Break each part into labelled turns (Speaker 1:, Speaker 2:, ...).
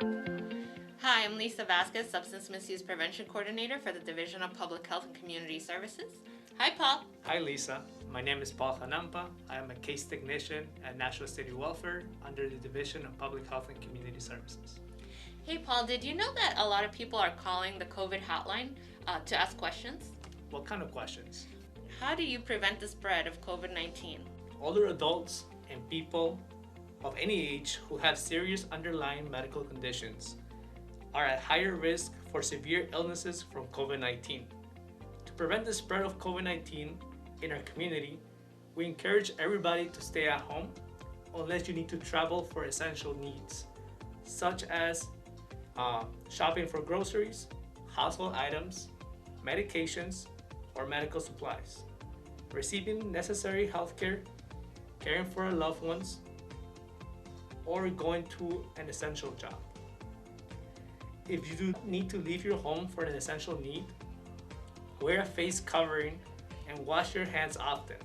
Speaker 1: Hi, I'm Lisa Vasquez, Substance Misuse Prevention Coordinator for the Division of Public Health and Community Services. Hi, Paul.
Speaker 2: Hi Lisa, my name is Paul Hanampa. I am a case technician at National City Welfare under the Division of Public Health and Community Services.
Speaker 1: Hey, Paul, did you know that a lot of people are calling the COVID hotline to ask questions?
Speaker 2: What kind of questions?
Speaker 1: How do you prevent the spread of COVID-19?
Speaker 2: Older adults and people of any age who have serious underlying medical conditions are at higher risk for severe illnesses from COVID-19. To prevent the spread of COVID-19 in our community, we encourage everybody to stay at home unless you need to travel for essential needs, such as shopping for groceries, household items, medications, or medical supplies, receiving necessary health care, caring for our loved ones, or going to an essential job. If you do need to leave your home for an essential need, wear a face covering and wash your hands often,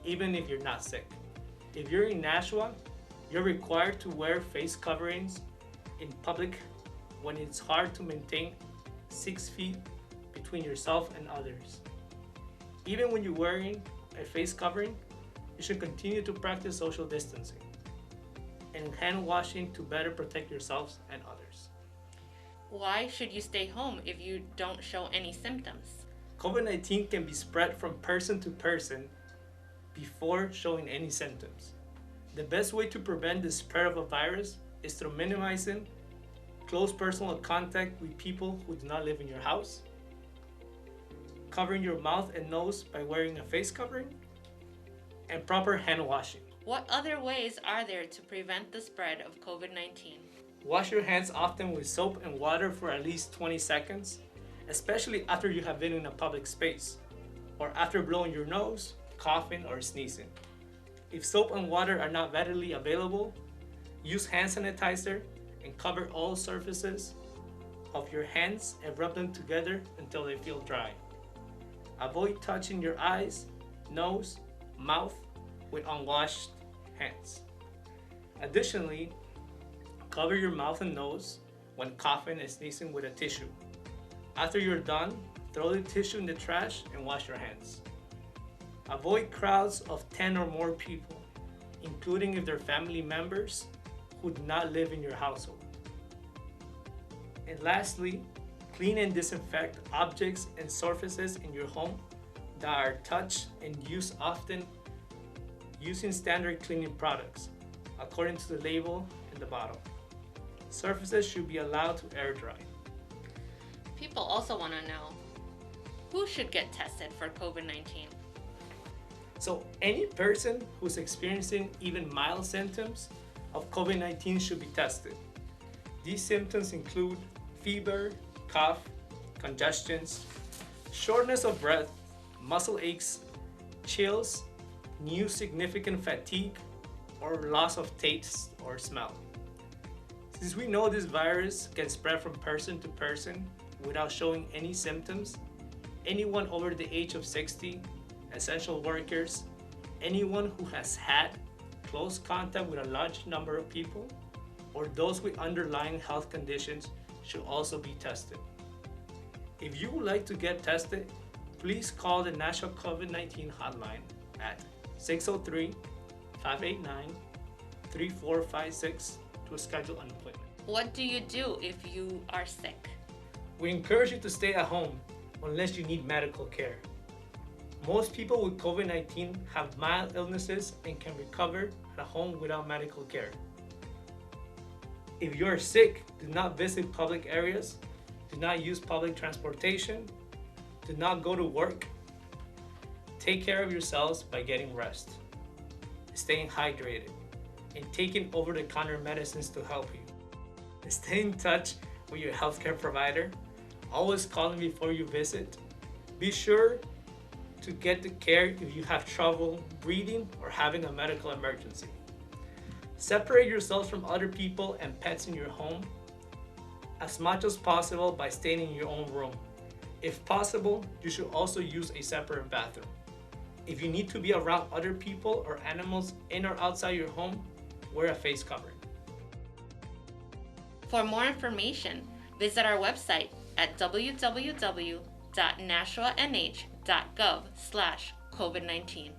Speaker 2: even if you're not sick. If you're in Nashua, you're required to wear face coverings in public when it's hard to maintain 6 feet between yourself and others. Even when you're wearing a face covering, you should continue to practice social distancing and hand washing to better protect yourselves and others.
Speaker 1: Why should you stay home if you don't show any symptoms?
Speaker 2: COVID-19 can be spread from person to person before showing any symptoms. The best way to prevent the spread of a virus is through minimizing close personal contact with people who do not live in your house, covering your mouth and nose by wearing a face covering, and proper hand washing.
Speaker 1: What other ways are there to prevent the spread of COVID-19?
Speaker 2: Wash your hands often with soap and water for at least 20 seconds, especially after you have been in a public space, or after blowing your nose, coughing, or sneezing. If soap and water are not readily available, use hand sanitizer and cover all surfaces of your hands and rub them together until they feel dry. Avoid touching your eyes, nose, mouth with unwashed hands. Additionally, cover your mouth and nose when coughing and sneezing with a tissue. After you're done, throw the tissue in the trash and wash your hands. Avoid crowds of 10 or more people, including if they're family members who do not live in your household. And lastly, clean and disinfect objects and surfaces in your home that are touched and used often using standard cleaning products, according to the label in the bottle. Surfaces should be allowed to air dry.
Speaker 1: People also want to know, who should get tested for COVID-19?
Speaker 2: So any person who's experiencing even mild symptoms of COVID-19 should be tested. These symptoms include fever, cough, congestions, shortness of breath, muscle aches, chills, new significant fatigue, or loss of taste or smell. Since we know this virus can spread from person to person without showing any symptoms, anyone over the age of 60, essential workers, anyone who has had close contact with a large number of people, or those with underlying health conditions should also be tested. If you would like to get tested, please call the National COVID-19 hotline at 603-589-3456 to schedule an appointment.
Speaker 1: What do you do if you are sick?
Speaker 2: We encourage you to stay at home unless you need medical care. Most people with COVID-19 have mild illnesses and can recover at home without medical care. If you are sick, do not visit public areas, do not use public transportation, do not go to work. Take care of yourselves by getting rest, staying hydrated, and taking over-the-counter medicines to help you. Stay in touch with your healthcare provider. Always call them before you visit. Be sure to get the care if you have trouble breathing or having a medical emergency. Separate yourselves from other people and pets in your home as much as possible by staying in your own room. If possible, you should also use a separate bathroom. If you need to be around other people or animals in or outside your home, wear a face covering.
Speaker 1: For more information, visit our website at www.nashuanh.gov/COVID-19.